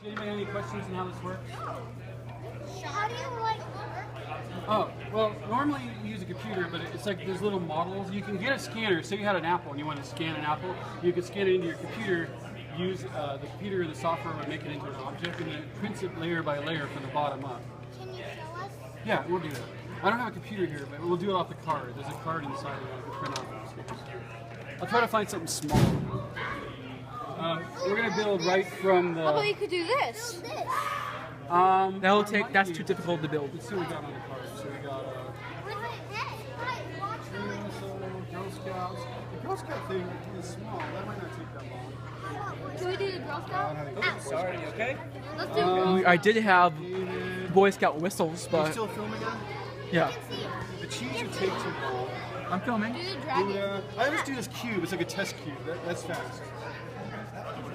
Anybody have any questions on how this works? How do you like work? Oh, well, normally you use a computer, but it's like there's little models. You can get a scanner. Say you had an apple and you want to scan an apple, you can scan it into your computer, use the computer or the software would make it into an object, and then it prints it layer by layer from the bottom up. Can you show us? Yeah, we'll do that. I don't have a computer here, but we'll do it off the card. There's a card inside of it I can print off. I'll try to find something small. We're going to build right from the... How about you could do this? Build this. That'll take. That's too difficult to build. Let's see what we got on the card. So we got Girl Scouts. The Girl Scout thing is small. That might not take that long. Can we do the Girl Scout? Sorry, you okay? Let's do I did have David. Boy Scout whistles, Are you but still filming again? yeah, The cheese would take too long. I'm filming. do the dragon. I always do this cube. It's like a test cube. That's fast.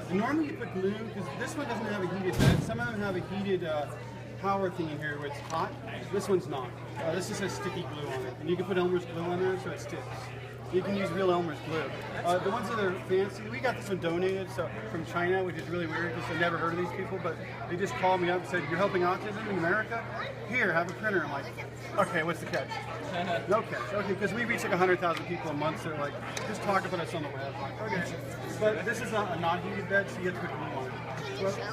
And normally you put glue, because this one doesn't have a heated bed. Some of them have a heated power thing in here where it's hot. This one's not. This just has sticky glue on it. And you can put Elmer's glue on there so it sticks. You can use real Elmer's glue. The ones that are fancy, we got this one donated from China, which is really weird because I've never heard of these people, but they just called me up and said, "You're helping autism in America? Here, have a printer." I'm like, okay, what's the catch? No catch. Okay, because we reach like 100,000 people a month, so they're like, just talk about us on the web. I'm like, okay. But this is a non-heated bed, so you have to put glue on it.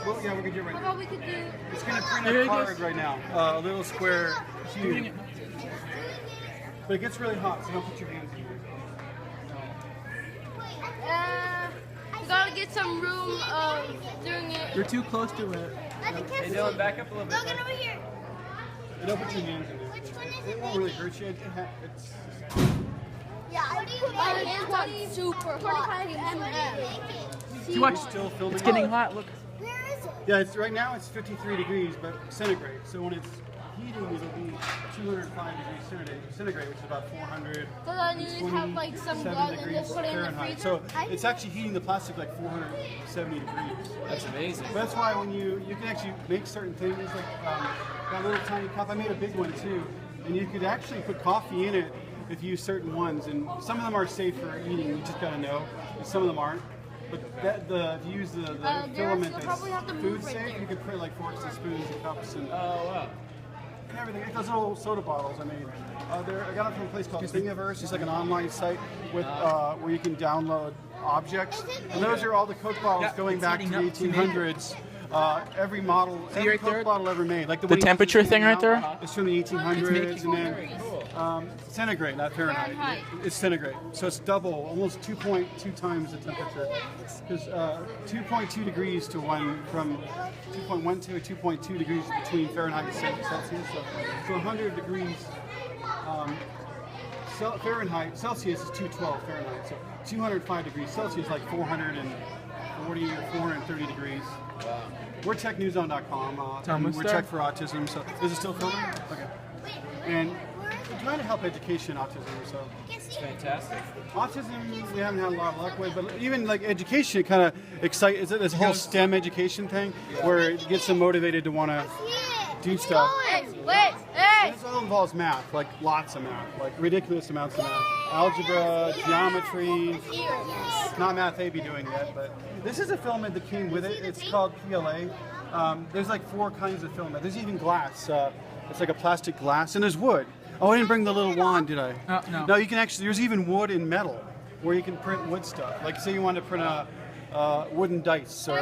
Well, yeah, we're going to do it right How now. about we could do... It's going to print a card right now, a little square cube. But it gets really hot, so don't put your hands in here. We gotta get some room of doing it. You're too close to it. Hey, Dylan, back up a little bit. Logan over here. And don't put your hands in there. Which one is It it? won't really hurt you. It's Yeah, I put my hands on super hot. Too much. still filming. It's getting hot. Look. Where is it? Yeah, right now it's 53 degrees, but centigrade. So when it's heating, it'll be 205 degrees centigrade, which is about 400. So then you just have like some gloves and just put it in the freezer. So it's actually heating the plastic like 470 degrees. That's amazing. But that's why when you can actually make certain things like that little tiny cup. I made a big one too, and you could actually put coffee in it if you use certain ones. And some of them are safe for eating. You just gotta know. And some of them aren't. But if you use the filament you'll probably have to that's move food right safe, there. you can print like forks and spoons and cups and Wow. everything. Like those little soda bottles I made. I got it from a place called Thingiverse. It's like an online site with where you can download objects. And those are all the Coke bottles going back to the 1800s. Every model, every right Coke there? bottle ever made. Like The one you temperature see thing right now there? is from the 1800s, and Very cool. then centigrade, not Fahrenheit. Fahrenheit. It's centigrade, so it's double, almost 2.2 times the temperature. Because 2.2 degrees to one from 2.1 to 2.2 degrees between Fahrenheit and Celsius. So 100 degrees Fahrenheit, Celsius is 212 Fahrenheit. So 205 degrees Celsius, like 440 or 430 degrees. Wow. We're Technewszone.com. We're Tech for Autism. So is it still filming? Okay. And we're trying to help education autism. So It's fantastic. autism, we haven't had a lot of luck with, but even like education, it kind of excites. This whole STEM education thing, where it gets them motivated to want to do stuff. Hey, wait, hey! This all involves math, like lots of math, like ridiculous amounts of math. Algebra, geometry, not math they'd be doing yet, but this is a filament that came with it. It's called PLA. There's like 4 kinds of filament. There's even glass. It's like a plastic glass, and there's wood. Oh, I didn't bring the little wand, did I? No. No, you can actually, there's even wood and metal, where you can print wood stuff. Like say you want to print a wooden dice, or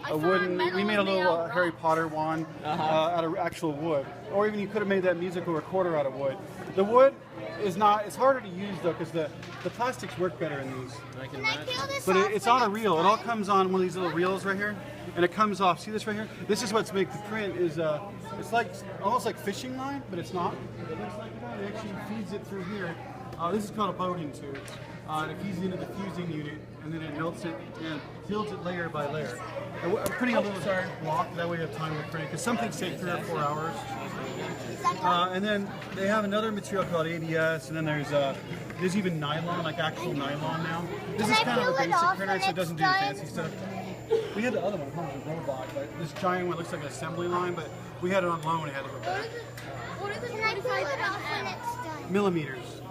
a wooden, we made a little Harry Potter wand out of actual wood. Or even you could have made that musical recorder out of wood. The wood is not, it's harder to use though, because the plastics work better in these. I can imagine. But it's on a reel. It all comes on one of these little reels right here, and it comes off. See this right here? This is what's make the print is it's like almost like fishing line, but it's not. It looks like that. It actually feeds it through here. This is called a boating tube. It feeds into the fusing unit, and then it melts it and builds it layer by layer. I'm putting a little block, that way you have time to print, because some things take 3 or 4 hours. And then they have another material called ABS, and then there's even nylon, like actual nylon now. This is kind of a basic printer, so it doesn't do the fancy stuff. We had the other one, it was a robot, but this giant one looks like an assembly line, but we had it on loan, it had to go back. What is it? 45 when it's done? Millimeters.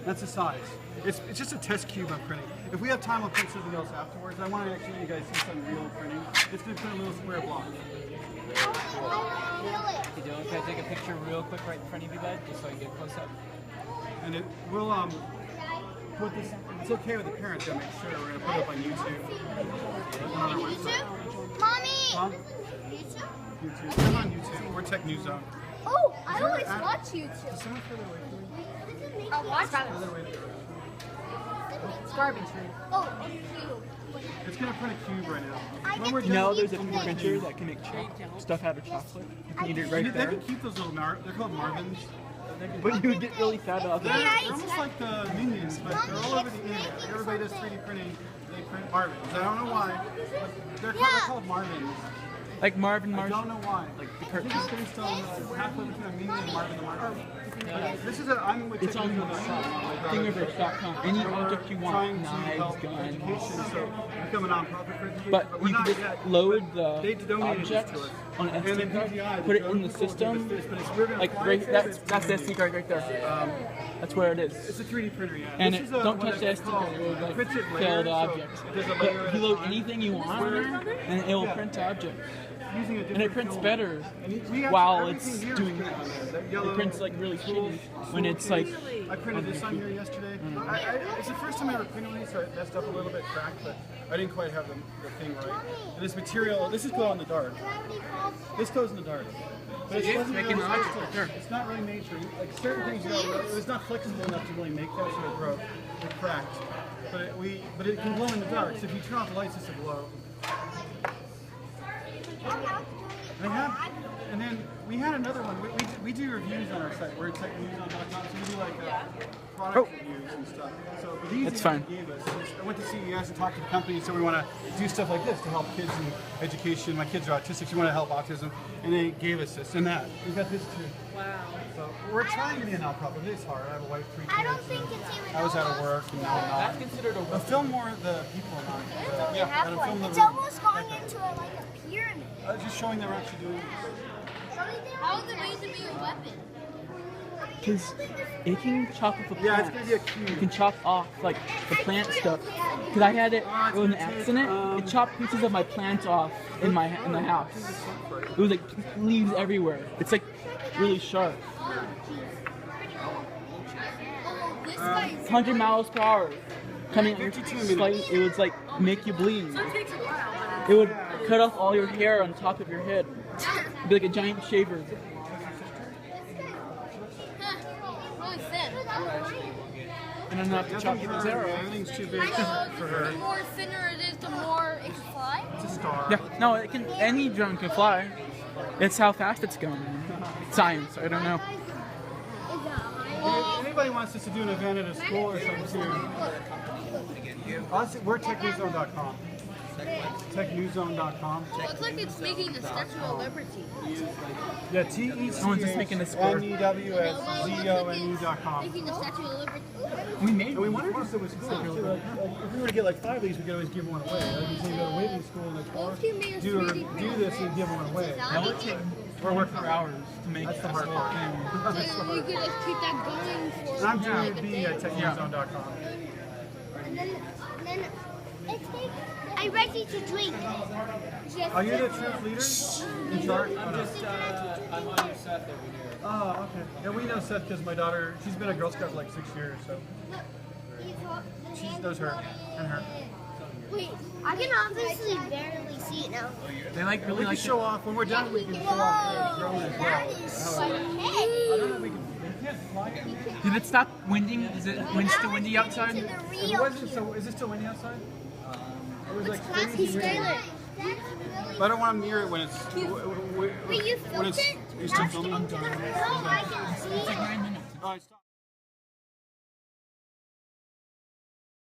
That's the size. It's just a test cube I'm printing. If we have time, I'll print something else afterwards. I want to actually let you guys see some real printing. It's going to print a little square block. Hey Dylan, can I take a picture real quick right in front of you, bud? Just so I can get close up. And it will put this. It's okay with the parents. I'll make sure we're going to put it up on YouTube. On our website. Mommy! Huh? YouTube. I'm on YouTube. We're Technewszone. Oh, I always watch YouTube. Is someone further away from me? I watch Further away. It's garbage. Oh, It's going to print a cube right now. when we're No, there's a 3D printer that can make stuff out of chocolate. You can eat it right They there. can keep those little they're called Marvins. But you would get really fat off They're, it. they're almost like the Minions, but they're all over the internet. Everybody does 3D printing. They print Marvins. I don't know why. But they're called Marvins. Like Marvin I Marsh. don't know why. Like the I think cartoon. it's based on halfway between a Minion and Marvin the Marvin. This is I'm with It's on the Technewszone.com. Thingiverse.com. Any object you want, Trying to knives, help guns. education, so become a nonprofit for education. But we're you can not just yet. load They the donated this object to us. on an And then SD card, PGI, put it in the government will system. give us this, but we're gonna Like fly right, it, that's it's the SD card right there. That's where it is. It's a 3D printer, yeah. And This it, is don't what touch the it's SD called. card. It will like Prints it kill later, the so object. there's a But layer if at you a load time. anything you want on there, and it will print the object. Using a And it different prints film. better And we have while everything it's here is doing printed that. on there. That yellow It prints like really shitty when it's case. like. I printed this on here yesterday. It's the first time I ever printed one, so I messed up a little bit, cracked, but I didn't quite have the thing right. And this material, this is glow in the dark. This goes in the dark. But it wasn't making really the supposed object to- dark. It's not really made for like certain things. You know, it was not flexible enough to really make that, so it broke. It cracked. But it can glow in the dark. So if you turn off the lights, it's a glow. I have, and then we had another one. We do reviews on our site. We're at Technewszone.com, so we do like product reviews and stuff. So but these That's they fine. gave us. I went to CES and talked to the company, so we want to do stuff like this to help kids in education. My kids are autistic, so we want to help autism, and they gave us this and that. We got this too. Wow. So we're trying to be a nonprofit. It's hard. I have a wife, 3 kids. I don't think it's even I was out of work, and now I'm not. That's considered a But film more of the people, not. Yeah, and film the it's room. almost going into like a pyramid. Just showing that we're actually doing this. How is it made to be a weapon? Because it can chop off a plant. Yeah, it's gonna be a cube. You can chop off like the plant stuff. Because I had it with an accident. It chopped pieces of my plant off in the house. It was like leaves everywhere. It's like really sharp. This guy's 100 miles per hour. Coming at your 52 slight, it would like make you bleed. It would cut off all your hair on top of your head. It'd be like a giant shaver. really thin. And enough to chop people's hair off. Everything's too big for her. The more thinner it is, the more it can fly. It's a star. Yeah, no, it can. Any drone can fly. It's how fast it's going. Science. I don't know. If anybody wants us to do an event at a school or something too, we're Technewszone.com. Technewszone.com. It looks like it's making the Statue of Liberty. Yeah, Someone's just making a score. TECNEWSZONE.com. Making the Statue of Liberty. We made And we wanted to do it with school too. Like, if we were to get like 5 of these, we could always give one away. Like you say, you go to waiting school and it's What if you made a do 3D this and give one away. That would take 4 or 5 hours to make That's the this hard whole part. thing. So you could just keep that going for And I'm doing like a it day. at Technewszone.com. And then I'm ready to drink. Are you the troop leader? In charge? Oh, no. I'm on your Seth over here. Oh, okay. Yeah, we know Seth because my daughter, she's been a Girl Scout for like 6 years, so she knows her and her. Wait, I can obviously barely see it now. They like We really can like show off, when we're done, we can show off the drone as well. That is so I don't know if we can, we can't fly it. Did it stop winding? Is it still windy outside? To the It real wasn't so, is it still windy outside? It was like classy crazy windy. Skylar. But I don't want to near it when it's, Will you when filter it's, it? you're still filming? No, I can see It's like it. 9 minutes. All right, stop.